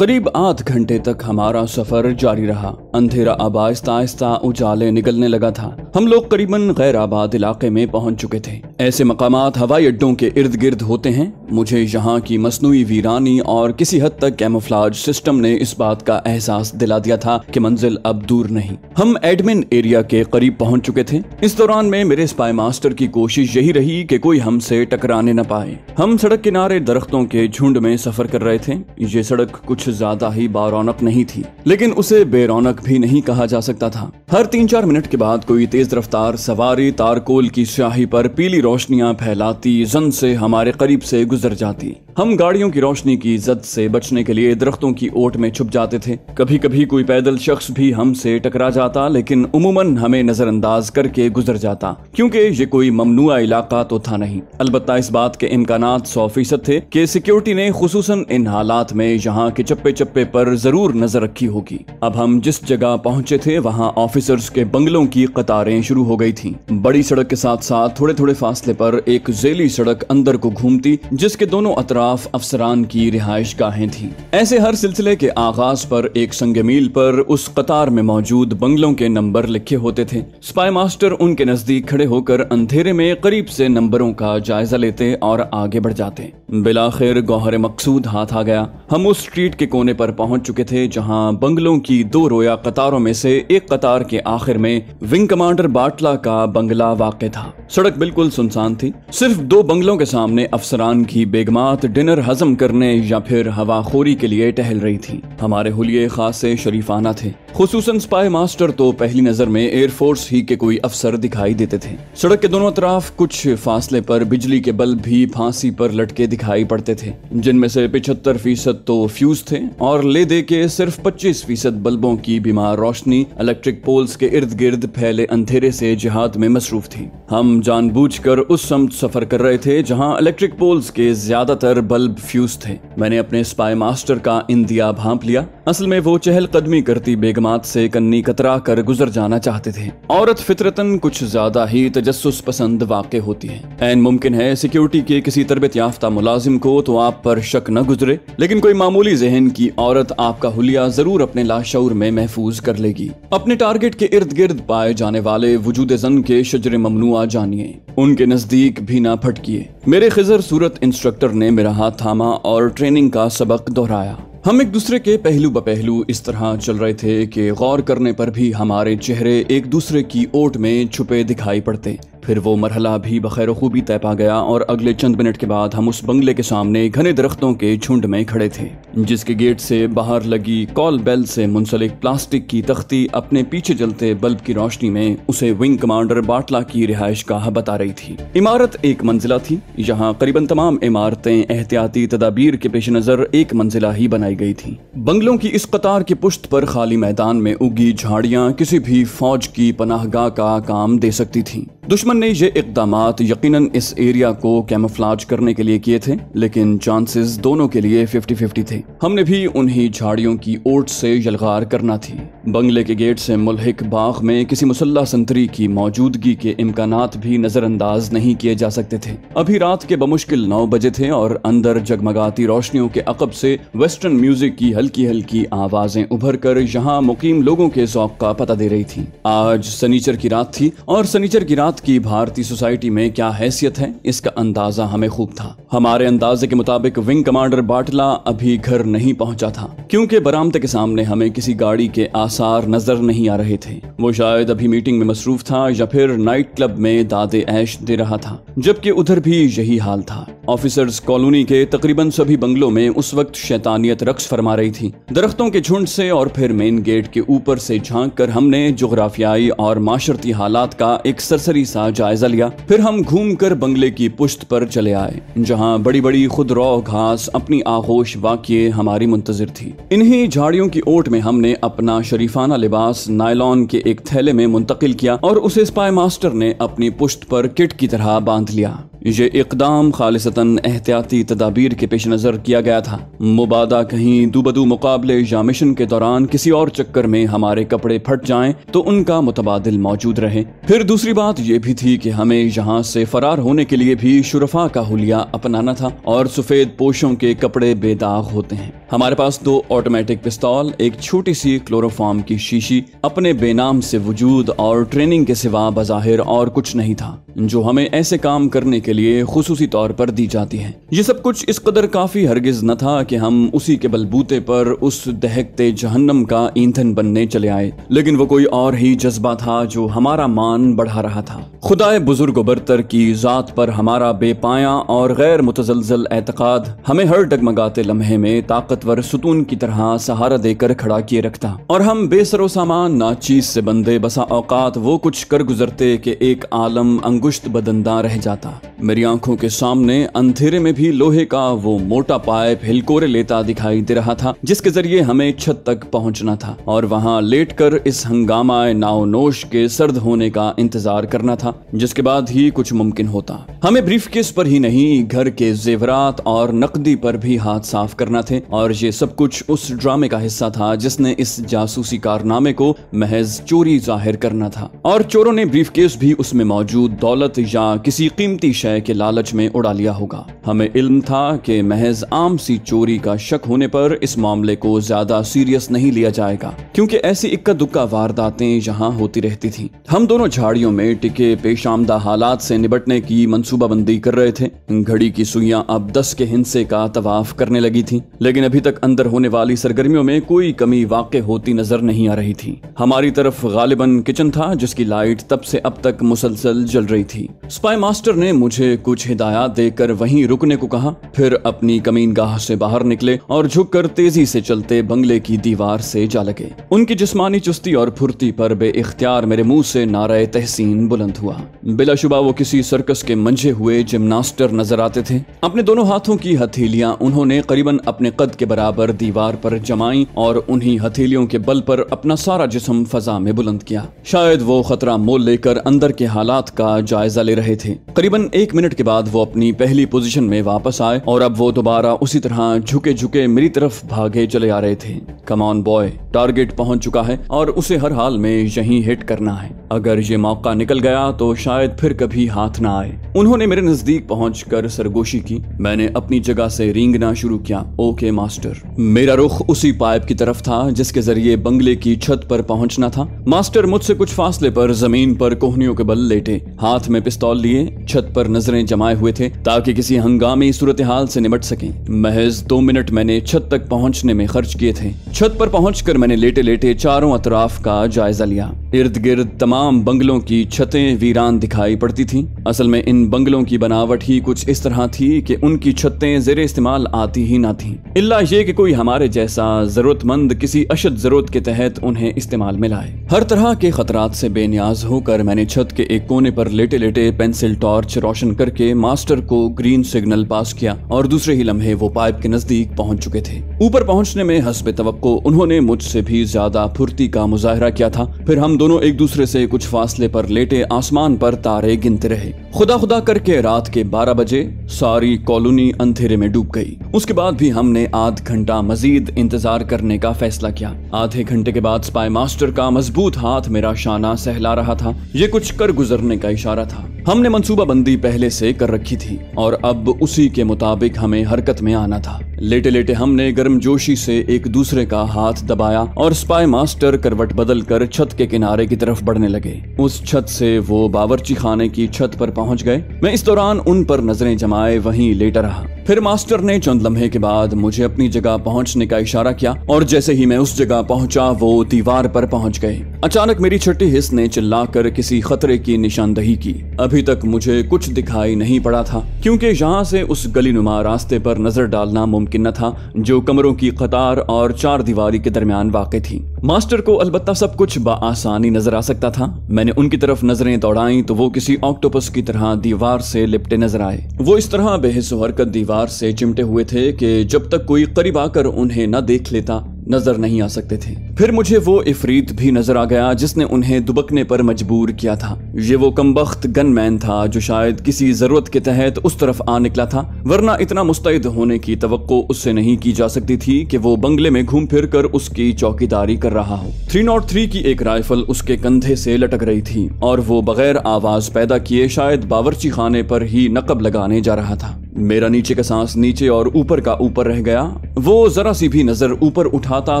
करीब आध घंटे तक हमारा सफर जारी रहा। अंधेरा अब आहिस्ता आहिस्ता उजाले निकलने लगा था। हम लोग करीबन गैर आबाद इलाके में पहुंच चुके थे। ऐसे मकामात हवाई अड्डों के इर्द गिर्द होते हैं। मुझे यहाँ की मसनूई वीरानी और किसी हद तक कैमोफ्लेज सिस्टम ने इस बात का एहसास दिला दिया था कि मंजिल अब दूर नहीं। हम एडमिन एरिया के करीब पहुंच चुके थे। इस दौरान में मेरे स्पाई मास्टर की कोशिश यही रही कि कोई हमसे टकराने न पाए। हम सड़क किनारे दरख्तों के झुंड में सफर कर रहे थे। ये सड़क कुछ ज्यादा ही बारौनक नहीं थी, लेकिन उसे बेरौनक भी नहीं कहा जा सकता था। हर 3-4 मिनट के बाद कोई तेज रफ्तार सवारी तारकोल की स्याही पर पीली रोशनियां फैलाती जन से हमारे करीब से गुजर जाती। हम गाड़ियों की रोशनी की जद से बचने के लिए दरख्तों की ओट में छुप जाते थे। कभी कभी कोई पैदल शख्स भी हमसे टकरा जाता, लेकिन उमूमन हमें नजरअंदाज करके गुजर जाता, क्योंकि ये कोई ममनुआ इलाका तो था नहीं। अलबत्ता इस बात के इम्कानात 100% थे कि सिक्योरिटी ने खुसूसन इन हालात में यहाँ के चप्पे चप्पे पर जरूर नजर रखी होगी। अब हम जिस जगह पहुंचे थे वहाँ ऑफिसर्स के बंगलों की कतारें शुरू हो गई थी। बड़ी सड़क के साथ साथ थोड़े थोड़े फासले पर एक ज़ेली सड़क अंदर को घूमती, जिसके दोनों अतराफ अफसरान की रिहाइश गाहें थी। ऐसे हर सिलसिले के आगाज पर एक संगे मील पर उस कतार में मौजूद बंगलों के नंबर लिखे होते थे। स्पाई मास्टर उनके नजदीक खड़े होकर अंधेरे में करीब से नंबरों का जायजा लेते और आगे बढ़ जाते। बिलाखिर गौहर मकसूद हाथ आ गया। हम उस स्ट्रीट के कोने पर पहुंच चुके थे जहां बंगलों की 2 रोया कतारों में से एक कतार के आखिर में विंग कमांडर बाटला का बंगला वाक़ था। सड़क बिल्कुल सुनसान थी। सिर्फ 2 बंगलों के सामने अफसरान की बेगमात डिनर हजम करने या फिर हवाखोरी के लिए टहल रही थी। हमारे हुलिये खासे शरीफाना थे। खुसूसन स्पाई मास्टर तो पहली नजर में एयरफोर्स ही के कोई अफसर दिखाई देते थे। सड़क के दोनों तरफ कुछ फासले पर बिजली के बल्ब भी फांसी पर लटके दिखाई पड़ते थे, जिनमें से 75% तो फ्यूज थे और ले दे के सिर्फ 25% बल्बों की बीमार रोशनी इलेक्ट्रिक पोल्स के इर्द गिर्द फैले अंधेरे से जिहाद में मसरूफ थी। हम जानबूझकर उस समत सफर कर रहे थे जहां इलेक्ट्रिक पोल्स के ज्यादातर बल्ब फ्यूज थे। मैंने अपने स्पाई मास्टर का इंदिया भांप लिया। असल में वो चहलकदमी करती बेगमात से कन्नी कतरा कर गुजर जाना चाहते थे। औरत फितरतन कुछ ज्यादा ही तजस्सुस पसंद वाक़ होती है। ऐन मुमकिन है सिक्योरिटी के किसी तरबियत याफ्ता मुलाजिम को तो आप पर शक न गुजरे, लेकिन कोई मामूली जहन की औरत आपका हुलिया जरूर अपने लाशऊर में महफूज कर लेगी। अपने टारगेट के इर्द गिर्द पाए जाने वाले वजूद जन के शजरे ममनुआ जानिए, उनके नजदीक भी ना फटकिए। मेरे खिजर सूरत इंस्ट्रक्टर ने मेरा हाथ थामा और ट्रेनिंग का सबक दोहराया। हम एक दूसरे के पहलू बपहलू इस तरह चल रहे थे कि गौर करने पर भी हमारे चेहरे एक दूसरे की ओट में छुपे दिखाई पड़ते। फिर वो मरहला भी बखैर खूबी तय पा गया और अगले चंद मिनट के बाद हम उस बंगले के सामने घने दरख्तों के झुंड में खड़े थे, जिसके गेट से बाहर लगी कॉल बेल से मुंसलिक प्लास्टिक की तख्ती अपने पीछे जलते बल्ब की रोशनी में उसे विंग कमांडर बाटला की रिहाइश गाह बता रही थी। इमारत एक मंजिला थी। यहाँ करीबन तमाम इमारतें एहतियाती तदाबीर के पेश नजर एक मंजिला ही बनाई गई थी। बंगलों की इस कतार की पुश्त पर खाली मैदान में उगी झाड़ियां किसी भी फौज की पनाहगाह का काम दे सकती थी। दुश्मन ने ये इक़दामात यकीनन इस एरिया को कैमोफ्लेज करने के लिए किए थे, लेकिन चांसेस दोनों के लिए 50-50 थे। हमने भी उन्हीं झाड़ियों की ओट से यलगार करना थी। बंगले के गेट से मुल्हिक बाग में किसी मुसल्ला संतरी की मौजूदगी के इम्कानात भी नजरअंदाज नहीं किए जा सकते थे। अभी रात के बमुश्किल 9 बजे थे और अंदर जगमगाती रोशनियों के अकब से वेस्टर्न म्यूजिक की हल्की हल्की आवाजें उभर कर यहाँ मुकीम लोगों के ज़ौक़ का पता दे रही थी। आज सनीचर की रात थी और सनीचर की रात की भारतीय सोसाइटी में क्या हैसियत है इसका अंदाजा हमें खूब था। हमारे अंदाजे के मुताबिक विंग कमांडर बाटला अभी घर नहीं पहुंचा था, क्योंकि बरामदे के सामने हमें किसी गाड़ी के आसार नजर नहीं आ रहे थे। वो शायद अभी मीटिंग में मसरूफ था या फिर नाइट क्लब में दादे ऐश दे रहा था, जबकि उधर भी यही हाल था। ऑफिसर्स कॉलोनी के तकरीबन सभी बंगलों में उस वक्त शैतानियत रक्स फरमा रही थी। दरख्तों के झुंड से और फिर मेन गेट के ऊपर से झांक कर हमने जोग्राफियाई और माशरती हालात का एक सरसरी सा जायजा लिया। फिर हम घूमकर बंगले की पुश्त पर चले आए, जहां बड़ी बड़ी खुदरौ घास अपनी आगोश वाक़िए हमारी मुंतजिर थी। इन्हीं झाड़ियों की ओट में हमने अपना शरीफाना लिबास नायलॉन के एक थैले में मुंतकिल किया और उसे स्पाई मास्टर ने अपनी पुश्त पर किट की तरह बांध लिया। یہ اقدام خالصتاً احتیاطی تدابیر کے پیش نظر کیا گیا تھا، مبادا کہیں دوبدو مقابلے یا مشن کے دوران کسی اور چکر میں ہمارے کپڑے پھٹ جائیں تو ان کا متبادل موجود رہے۔ پھر دوسری بات یہ بھی تھی کہ ہمیں یہاں سے فرار ہونے کے لیے بھی شرفا کا حلیہ اپنانا تھا، اور سفید پوشوں کے کپڑے بے داغ ہوتے ہیں۔ ہمارے پاس 2 آٹومیٹک پستول، ایک چھوٹی سی کلوروفارم کی شیشی، اپنے بے نام سے وجود اور ٹریننگ کے سوا بظاہر اور کچھ نہیں تھا جو ہمیں ایسے کام کرنے کے لیے خصوصی طور پر دی جاتی ہے۔ یہ سب کچھ اس قدر کافی ہرگز نہ تھا کہ ہم اسی کے بلبوتے پر اس دہکتے جہنم کا ایندھن بننے چلے آئے، لیکن وہ کوئی اور ہی جذبہ تھا جو ہمارا مان بڑھا رہا تھا۔ خدائے بزرگ و برتر کی ذات پر ہمارا بے پایاں اور غیر متزلزل اعتقاد ہمیں ہر ڈگمگاتے لمحے میں طاقتور ستون کی طرح سہارا دے کر کھڑا کیے رکھتا، اور ہم بے سر و سامان ناچیز سے بندے بسا اوقات وہ کچھ کر گزرتے کہ ایک عالم انگشت بدنداں رہ جاتا۔ میری آنکھوں کے سامنے اندھیرے میں بھی لوہے کا وہ موٹا پائپ ہلکورے لیتا دکھائی دے رہا تھا جس کے ذریعے ہمیں چھت تک پہنچنا تھا، اور وہاں لیٹ کر اس ہنگامہ ناؤ نوش کے سرد ہونے کا انتظار کرنا تھا جس کے بعد ہی کچھ ممکن ہوتا۔ ہمیں بریف کیس پر ہی نہیں، گھر کے زیورات اور نقدی پر بھی ہاتھ صاف کرنا تھے، اور یہ سب کچھ اس ڈرامے کا حصہ تھا جس نے اس جاسوسی کارنامے کو محض چوری ظاہر کرنا تھا، اور چوروں نے بریف کیس بھی اس میں موجود دولت یا کسی قیمتی شے کے لالچ میں اڑا لیا ہوگا۔ ہمیں علم تھا کہ محض عام سی چوری کا شک ہونے پر اس معاملے کو زیادہ سیریس نہیں لیا جائے گا، کیونکہ ایسی اکا دکا وارداتیں یہاں ہوتی رہتی تھیں۔ ہم دونوں جھاڑیوں میں ٹکے پیش آمدہ حالات سے نبٹنے کی منصوبہ بندی کر رہے تھے۔ گھڑی کی سوئیاں اب 10 کے ہندسے کا طواف کرنے لگی تھیں، لیکن ابھی تک اندر ہونے والی سرگرمیوں میں کوئی کمی واقع ہوتی نظر نہیں آ رہی تھی۔ ہماری طرف غالباً کچن تھا جس کی لائٹ تب سے اب تک مسلسل جل رہی تھی۔ سپائی ماسٹر نے مجھے کچھ ہدایات دے کر وہیں رکنے کو کہا، پھر اپنی کمین گاہ سے باہر نکلے اور جھک کر تیزی سے چلتے بنگلے کی دیوار سے جا لگے۔ ان کی جسمانی چستی اور پھرتی پر بے اختیار میرے منہ سے نعرہ تحسین بلند ہوا۔ بلا شبہ وہ کسی سرکس کے منجھے ہوئے جمناسٹر نظر آتے تھے۔ اپنے دونوں ہاتھوں کی ہتھیلیاں انہوں نے قریباً اپنے قد کے برابر دیوار پر جمائیں اور انہی ہتھیلیوں کے بل پر اپنا سارا جسم فضا میں بلند کیا۔ شاید وہ خطرہ مول لے کر اندر کے حالات کا جائزہ لے رہے تھے۔ قریباً 1 منٹ کے بعد وہ اپنی پہلی پوزیشن میں واپس آئے، اور اب وہ دوبارہ اسی طرح جھکے جھکے میری طرف بھاگے چلے آ رہے تھے۔ کم آن بوائے، ٹارگٹ پہنچ چکا ہے اور اسے ہر حال میں یہیں ہٹ کرنا ہے۔ اگر یہ موقع نکل گیا تو شاید پھر کبھی ہاتھ نہ آئے۔ انہوں نے میرے نزدیک پہنچ کر سرگوشی کی۔ میں نے اپنی جگہ سے رینگنا شروع کیا۔ Okay master. میرا رخ اسی پائپ کی طرف تھا جس کے ذریعے بنگلے کی چھت پر پہنچنا تھا۔ ماسٹر مجھ سے کچھ فاصلے پر زمین پر کوہنیوں کے بل لیٹے، ہاتھ میں پستول لیے، چھت پر نظریں جمائے ہوئے تھے تاکہ کسی ہنگامی صورتحال سے نمٹ سکیں۔ محض 2 منٹ میں نے چھت تک پہنچنے میں خرچ کیے تھے۔ چھت پر پہنچ کر میں نے لیٹے لیٹے چاروں اطراف کا جائزہ لیا۔ ارد گرد تمام بنگلوں کی چھتیں ویران دکھائی پڑتی تھیں۔ اصل میں ان بنگلوں کی بناوٹ ہی کچھ اس طرح تھی کہ ان کی چھتیں زیر استعمال آتی ہی نہ تھیں، الا یہ کہ کوئی ہمارے جیسا ضرورت مند کسی اشد ضرورت کے تحت انہیں استعمال میں لائے۔ ہر طرح کے خطرات سے بے نیاز ہو کر میں نے چھت کے ایک کونے پر لیٹے لیٹے پینسل ٹارچ روشن کر کے ماسٹر کو گرین سگنل پاس کیا، اور دوسرے ہی لمحے وہ پائپ کے نزدیک پہنچ چکے تھے۔ اوپر پہنچنے میں حسب توقع انہوں نے مجھ سے بھی زیادہ پھرتی کا مظاہرہ کیا تھا۔ پھر ہم دونوں ایک دوسرے سے کچھ فاصلے پر لیٹے آسمان پر تارے گنتے رہے۔ خدا خدا کر کے رات کے 12 بجے ساری کالونی اندھیرے میں ڈوب گئی۔ اس کے بعد بھی ہم نے آدھ گھنٹہ مزید انتظار کرنے کا فیصلہ کیا۔ آدھے گھنٹے کے بعد سپائی ماسٹر کا مضبوط ہاتھ میرا شانہ سہلا رہا تھا۔ یہ کچھ کر گزرنے کا اشارہ تھا۔ ہم نے منصوبہ بندی پہلے سے کر رکھی تھی اور اب اسی کے مطابق ہمیں حرکت میں آنا تھا۔ لیٹے لیٹے ہم نے گرم جوشی سے ایک دوسرے کا ہاتھ دبایا اور سپائی ماسٹر کروٹ بدل کر چھت کے کنارے کی طرف بڑھنے لگے۔ اس چھت سے وہ باورچی خانے کی چھت پر پہنچ گئے۔ میں اس دوران ان پر نظریں جمائے وہیں لیٹا رہا۔ پھر ماسٹر نے چند لمحے کے بعد مجھے اپنی جگہ پہنچنے کا اشارہ کیا، اور جیسے ہی میں اس جگہ پہنچا وہ دیوار پر پہنچ گئے۔ اچانک میری چھٹی حص نے چلا کر کسی خطرے کی نشاندہی کی۔ ابھی تک مجھے کچھ دکھائی نہیں پڑا تھا، کیونکہ یہاں سے اس گلی نما راستے پر نظر ڈالنا ممکن نہ تھا جو کمروں کی قطار اور 4 دیواری کے درمیان واقع تھی۔ ماسٹر کو البتہ سب کچھ بآسانی نظر آ سکتا تھا۔ میں نے ان کی طرف نظریں دوڑائیں تو وہ کسی آکٹوپس کی طرح دیوار سے لپٹے نظر آئے۔ وہ اس طرح بے حس و حرکت دیوار سے چمٹے ہوئے تھے کہ جب تک کوئی قریب آ کر انہیں نہ دیکھ لیتا नजर नहीं आ सकते थे। फिर मुझे वो इफरीत भी नजर आ गया जिसने उन्हें दुबकने पर मजबूर किया था। ये वो कमबख्त गनमैन था जो शायद किसी जरूरत के तहत उस तरफ आ निकला था, वरना इतना मुस्तैद होने की तवक्को उससे नहीं की जा सकती थी कि वो बंगले में घूम फिर कर उसकी चौकीदारी कर रहा हो। 303 की एक राइफल उसके कंधे से लटक रही थी और वो बगैर आवाज पैदा किए शायद बावर्ची खाने पर ही नकब लगाने जा रहा था। मेरा नीचे का सांस नीचे और ऊपर का ऊपर रह गया। वो जरा सी भी नजर ऊपर उठाता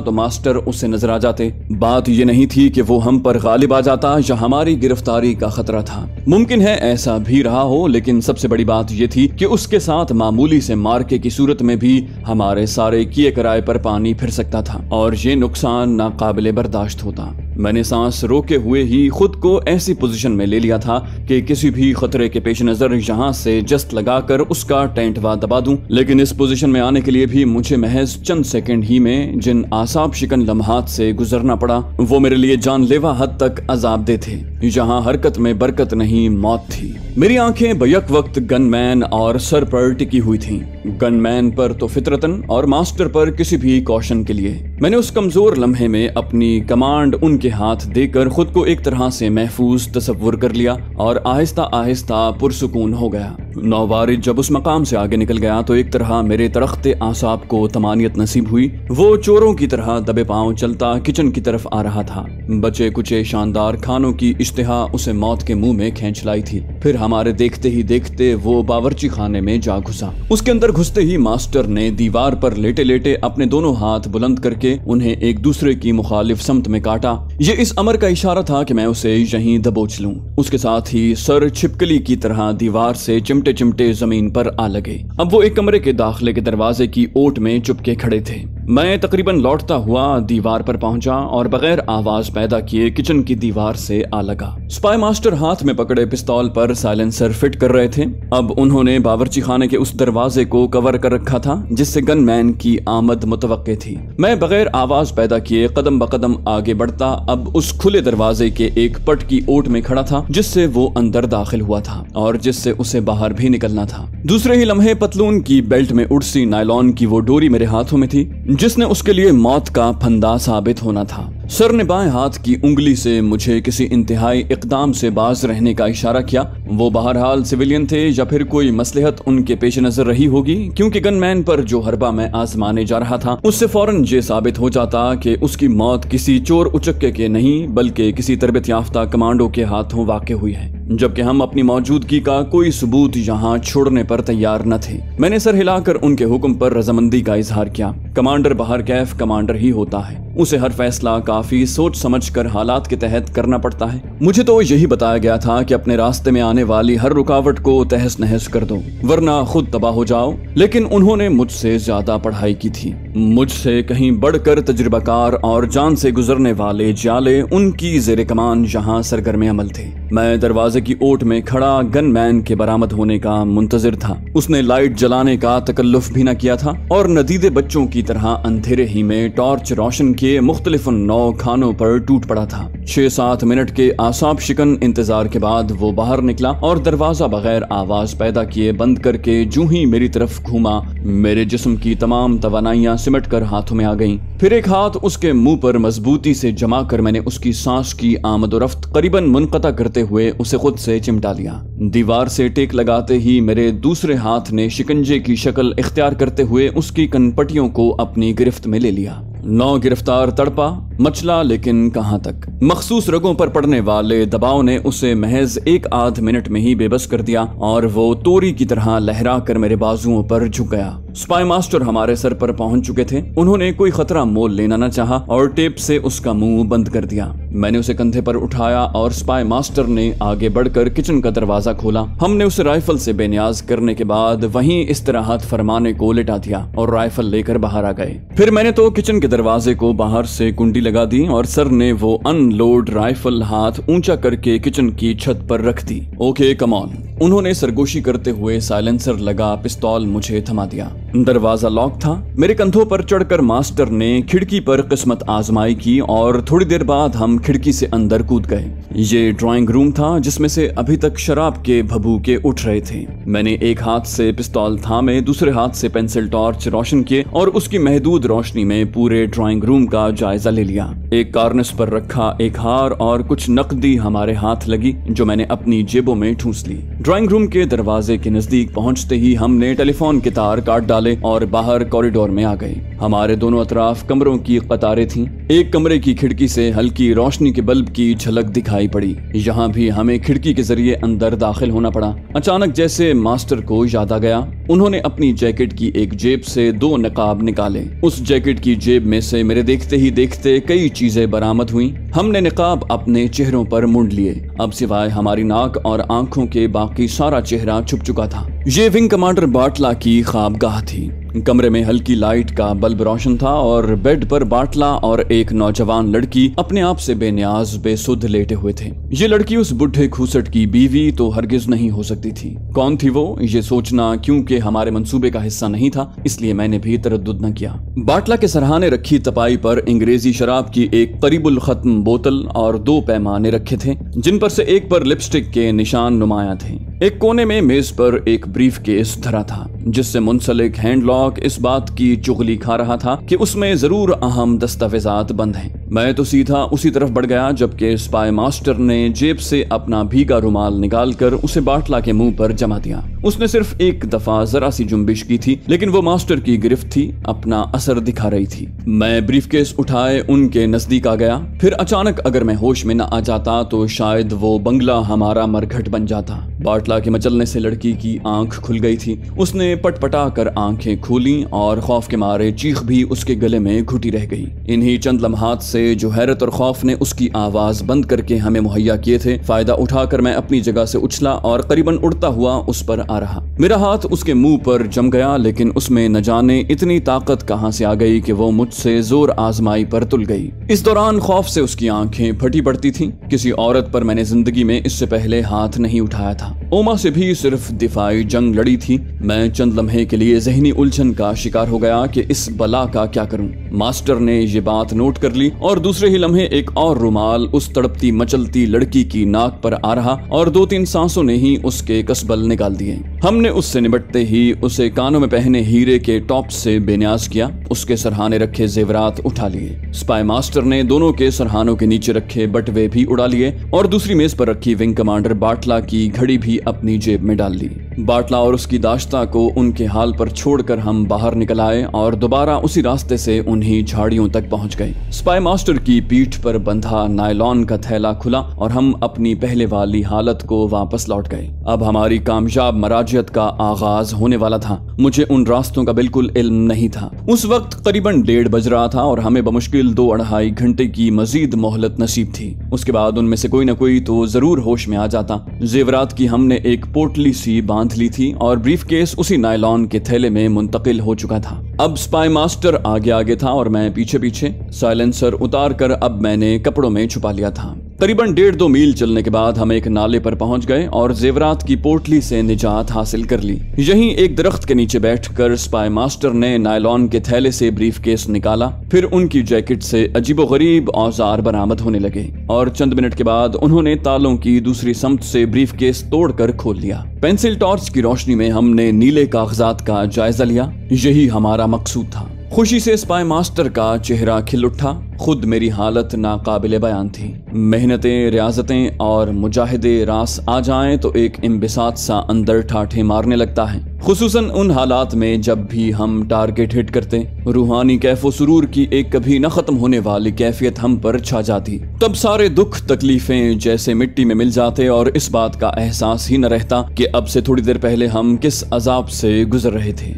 तो मास्टर उससे नजर आ जाते। बात ये नहीं थी कि वो हम पर गालिब आ जाता या हमारी गिरफ्तारी का खतरा था। मुमकिन है ऐसा भी रहा हो, लेकिन सबसे बड़ी बात ये थी कि उसके साथ मामूली से मार्के की सूरत में भी हमारे सारे किए कराए पर पानी फिर सकता था और ये नुकसान नाकाबिले बर्दाश्त होता। मैंने सांस रोके हुए ही खुद को ऐसी पोजीशन में ले लिया था कि किसी भी खतरे के पेश नजर यहाँ से जस्ट लगाकर उसका टेंटवा दबा दूं। लेकिन इस पोजीशन में आने के लिए भी मुझे महज चंद सेकंड ही में जिन आसाब शिकन लम्हात से गुजरना पड़ा वो मेरे लिए जानलेवा हद तक अजाबदे थे। जहाँ हरकत में बरकत नहीं मौत थी। मेरी आंखें बैक वक्त गनमैन और सर पर टिकी हुई थीं। गनमैन पर तो फितरतन और मास्टर पर किसी भी कौशन के लिए। मैंने उस कमजोर लम्हे में अपनी कमांड उनके हाथ देकर खुद को एक तरह से महफूज तसव्वुर कर लिया और आहिस्ता आहिस्ता पुरसुकून हो गया। नौवारिद जब उस मकाम से आगे निकल गया तो एक तरह मेरे तरख्ते आसाब को तमानियत नसीब हुई। वो चोरों की तरह दबे पांव चलता किचन की तरफ आ रहा था। बचे कुचे शानदार खानों की इश्तिहा उसे मौत के मुंह में खींच लाई थी। फिर हमारे देखते ही देखते वो बावर्ची खाने में जा घुसा। उसके अंदर घुसते ही मास्टर ने दीवार पर लेटे लेटे अपने दोनों हाथ बुलंद करके उन्हें एक दूसरे की मुखालिफ समत में काटा। ये इस अमर का इशारा था कि मैं उसे यहीं दबोच लूं। उसके साथ ही सर छिपकली की तरह दीवार से चिमटे चिमटे जमीन पर आ लगे। अब वो एक कमरे के दाखिले के दरवाजे की ओट में चुपके खड़े थे। मैं तकरीबन लौटता हुआ दीवार पर पहुंचा और बगैर आवाज पैदा किए किचन की दीवार से आ लगा। स्पाई मास्टर हाथ में पकड़े पिस्तौल पर साइलेंसर फिट कर रहे थे। अब उन्होंने बावर्ची खाने के उस दरवाजे को कवर कर रखा था जिससे गनमैन की आमद मुतवक्के थी। मैं बगैर आवाज पैदा किए कदम बकदम आगे बढ़ता अब उस खुले दरवाजे के एक पट की ओट में खड़ा था जिससे वो अंदर दाखिल हुआ था और जिससे उसे बाहर भी निकलना था। दूसरे ही लम्हे पतलून की बेल्ट में उड़सी नायलॉन की वो डोरी मेरे हाथों में थी जिसने उसके लिए मौत का फंदा साबित होना था। सर ने बाएं हाथ की उंगली से मुझे किसी इंतहाई इकदाम से बाज रहने का इशारा किया। वो बहरहाल सिविलियन थे या फिर कोई मसलहत उनके पेश नजर रही होगी, क्योंकि गनमैन पर जो हरबा मैं आजमाने जा रहा था उससे फौरन ये साबित हो जाता कि उसकी मौत किसी चोर उचक्के के नहीं बल्कि किसी तरबियत याफ्ता कमांडो के हाथों वाक़ हुई है। जबकि हम अपनी मौजूदगी का कोई सबूत यहाँ छोड़ने पर तैयार न थे। मैंने सर हिलाकर उनके हुक्म पर रजामंदी का इजहार किया। कमांडर बाहर कैफ कमांडर ही होता है, उसे हर फैसला काफी सोच समझकर हालात के तहत करना पड़ता है। मुझे तो यही बताया गया था कि अपने रास्ते में आने वाली हर रुकावट को तहस नहस कर दो वरना खुद तबाह हो जाओ। लेकिन उन्होंने मुझसे ज्यादा पढ़ाई की थी, मुझसे कहीं बढ़कर तजुर्बाकार और जान से गुजरने वाले जाले उनकी जेर कमान यहाँ सरगर्म अमल थे। मैं दरवाजे की ओट में खड़ा गनमैन के बरामद होने का मुंतजिर था। उसने लाइट जलाने का तकल्लुफ भी न किया था और नदीदे बच्चों की तरह अंधेरे ही में टॉर्च रोशन किए मुख्तलिफ नौ खानों पर टूट पड़ा था। 6-7 मिनट के आसाब शिकन इंतजार के बाद वो बाहर निकला और दरवाजा बगैर आवाज पैदा किए बंद करके जूं ही मेरी तरफ घूमा, मेरे जिस्म की तमाम तवानाइयां सिमट कर हाथों में आ गईं। फिर एक हाथ उसके मुंह पर मजबूती से जमा कर मैंने उसकी सांस की आमदोरफ्त करीबन मुनक़ता करते हुए उसे खुद से चिमटा लिया। दीवार से टेक लगाते ही मेरे दूसरे हाथ ने शिकंजे की शक्ल इख्तियार करते हुए उसकी कनपटियों को अपनी गिरफ्त में ले लिया। नौ गिरफ्तार तड़पा मचला, लेकिन कहां तक। मखसूस रगों पर पड़ने वाले दबाव ने उसे महज 1-8 मिनट में ही बेबस कर दिया और वो तोरी की तरह लहरा कर मेरे बाजुओं पर झुक गया। स्पाई मास्टर हमारे सर पर पहुंच चुके थे। उन्होंने कोई खतरा मोल लेना न चाहा और टेप से उसका मुंह बंद कर दिया। मैंने उसे कंधे पर उठाया और स्पाई मास्टर ने आगे बढ़कर किचन का दरवाजा खोला। हमने उसे राइफल से बेनियाज करने के बाद वहीं इस्तिराहत फरमाने को लिटा दिया और राइफल लेकर बाहर आ गए। फिर मैंने तो किचन के दरवाजे को बाहर से कुंडी लगा दी और सर ने वो अनलोड राइफल हाथ ऊंचा करके किचन की छत पर रख दी। Okay come on. उन्होंने सरगोशी करते हुए साइलेंसर लगा पिस्तौल मुझे थमा दिया। दरवाजा लॉक था। मेरे कंधों पर चढ़कर मास्टर ने खिड़की पर किस्मत आजमाई की और थोड़ी देर बाद हम खिड़की से अंदर कूद गए। ये ड्राइंग रूम था जिसमें से अभी तक शराब के भभूके उठ रहे थे। मैंने एक हाथ से पिस्तौल थामे, दूसरे हाथ से पेंसिल टॉर्च रोशन किए और उसकी महदूद रोशनी में पूरे ड्राइंग रूम का जायजा ले लिया। एक कार्निस पर रखा एक हार और कुछ नकदी हमारे हाथ लगी जो मैंने अपनी जेबों में ठूंस ली। ड्राइंग रूम के दरवाजे के नजदीक पहुंचते ही हमने टेलीफोन के तार काट डाले और बाहर कॉरिडोर में आ गए। हमारे दोनों अतराफ कमरों की कतारें थीं। एक कमरे की खिड़की से हल्की रोशनी के बल्ब की झलक दिखाई पड़ी। यहाँ भी हमें खिड़की के जरिए अंदर दाखिल होना पड़ा। अचानक जैसे मास्टर को याद आ गया, उन्होंने अपनी जैकेट की एक जेब से 2 नकाब निकाले। उस जैकेट की जेब में से मेरे देखते ही देखते कई चीजें बरामद हुई। हमने निकाब अपने चेहरों पर मुंड लिए। अब सिवाय हमारी नाक और आंखों के बाकी सारा चेहरा छुप चुका था। ये विंग कमांडर बाटला की ख्वाबगाह थी। कमरे में हल्की लाइट का बल्ब रोशन था और बेड पर बाटला और एक नौजवान लड़की अपने आप से बेनियाज बेसुध लेटे हुए थे। ये लड़की उस बुढ़े खूसट की बीवी तो हरगिज नहीं हो सकती थी। कौन थी वो, ये सोचना क्योंकि हमारे मंसूबे का हिस्सा नहीं था, इसलिए मैंने भी तरद्दुद न किया। बाटला के सरहाने रखी तपाई पर अंग्रेजी शराब की एक करीबुल खत्म बोतल और 2 पैमाने रखे थे जिन पर से एक पर लिपस्टिक के निशान नुमाया थे। एक कोने में मेज पर एक ब्रीफ केस धरा था जिससे मुंसलिक हैंडलॉक इस बात की चुगली खा रहा था कि उसमें जरूर अहम दस्तावेजात बंद हैं। मैं तो सीधा उसी तरफ बढ़ गया जबकि स्पाई मास्टर ने जेब से अपना भीगा रुमाल निकालकर उसे बाटला के मुंह पर जमा दिया। उसने सिर्फ एक दफा जरा सी जुम्बिश की थी, लेकिन वो मास्टर की गिरफ्त थी, अपना असर दिखा रही थी। मैं ब्रीफकेस उठाए उनके नजदीक आ गया। फिर अचानक अगर मैं होश में न आ जाता तो शायद वो बंगला हमारा मरघट बन जाता। बाटला के मचलने से लड़की की आंख खुल गई थी। उसने पटपटा कर आंखें खोली और खौफ के मारे चीख भी उसके गले में घुटी रह गई। इन्हीं चंद लम्हात से जो हैरत और खौफ ने उसकी आवाज बंद करके हमें मुहैया किए थे, फायदा उठाकर मैं अपनी जगह से उछला और करीबन उड़ता हुआ उस पर आ रहा। मेरा हाथ उसके मुंह पर जम गया, लेकिन उसमें न जाने इतनी ताकत कहां से आ गई कि वो मुझसे जोर आजमाई पर तुल गई। इस दौरान खौफ से उसकी आंखें फटी पड़ती थीं। किसी औरत पर मैंने जिंदगी में इससे पहले हाथ नहीं उठाया था। ओमा से भी सिर्फ दिफाई जंग लड़ी थी। मैं चंद लम्हे के लिए जहनी उलझन का शिकार हो गया कि इस बला का क्या करूं। मास्टर ने ये बात नोट कर ली और दूसरे ही लम्हे एक और रुमाल उस तड़पती मचलती लड़की की नाक पर आ रहा और 2-3 सांसों ने ही उसके कसबल निकाल दिए। हमने उससे निपटते ही उसे कानों में पहने हीरे के टॉप से बेन्याज किया। उसके सरहाने रखे जेवरात उठा लिए। स्पाई मास्टर ने दोनों के सरहानों के नीचे रखे बटवे भी उड़ा लिए और दूसरी मेज पर रखी विंग कमांडर बाटला की घड़ी भी अपनी जेब में डाल ली। बाटला और उसकी दाश्ता को उनके हाल पर छोड़कर हम बाहर निकल आए और दोबारा उसी रास्ते से उन्हीं झाड़ियों तक पहुंच गए। स्पाई मास्टर की पीठ पर बंधा नायलॉन का थैला खुला और हम अपनी पहले वाली हालत को वापस लौट गए। अब हमारी कामयाब मराजियत का आगाज होने वाला था। मुझे उन रास्तों का बिल्कुल इल्म नहीं था। उस वक्त करीबन 1:30 बज रहा था और हमें बमुश्किल 2-2.5 घंटे की मजीद मोहलत नसीब थी। उसके बाद उनमें से कोई न कोई तो जरूर होश में आ जाता। जेवरात की हमने एक पोटली सी बांध ली थी और ब्रीफकेस उसी नायलॉन के थैले में मुंतकिल हो चुका था। अब स्पाई मास्टर आगे आगे था और मैं पीछे पीछे। साइलेंसर उतार कर अब मैंने कपड़ों में छुपा लिया था। करीबन 1.5-2 मील चलने के बाद हम एक नाले पर पहुंच गए और जेवरात की पोटली से निजात हासिल कर ली। यहीं एक दरख्त के नीचे बैठकर स्पाई मास्टर ने नायलॉन के थैले से ब्रीफकेस निकाला। फिर उनकी जैकेट से अजीबोगरीब औजार बरामद होने लगे और चंद मिनट के बाद उन्होंने तालों की दूसरी समत से ब्रीफकेस तोड़कर खोल लिया। पेंसिल टॉर्च की रोशनी में हमने नीले कागजात का जायजा लिया। यही हमारा मकसूद था। खुशी से स्पाई मास्टर का चेहरा खिल उठा। खुद मेरी हालत नाकाबिले बयान थी। मेहनतें, रियाजतें और मुजाहिदे रास आ जाएं तो एक इम्बिसात सा अंदर ठाठे मारने लगता है, खुसूसन उन हालात में जब भी हम टारगेट हिट करते। रूहानी कैफो सुरूर की एक कभी न खत्म होने वाली कैफियत हम पर छा जाती। तब सारे दुख तकलीफें जैसे मिट्टी में मिल जाते और इस बात का एहसास ही न रहता कि अब से थोड़ी देर पहले हम किस अजाब से गुजर रहे थे।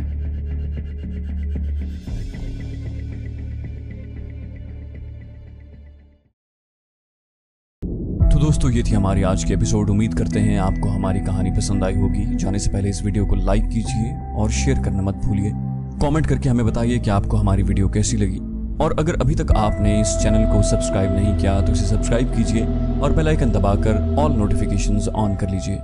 दोस्तों, ये थी हमारी आज की एपिसोड। उम्मीद करते हैं आपको हमारी कहानी पसंद आई होगी। जाने से पहले इस वीडियो को लाइक कीजिए और शेयर करना मत भूलिए। कमेंट करके हमें बताइए कि आपको हमारी वीडियो कैसी लगी। और अगर अभी तक आपने इस चैनल को सब्सक्राइब नहीं किया तो इसे सब्सक्राइब कीजिए और बेल आइकन दबाकर ऑल नोटिफिकेशंस ऑन कर लीजिए।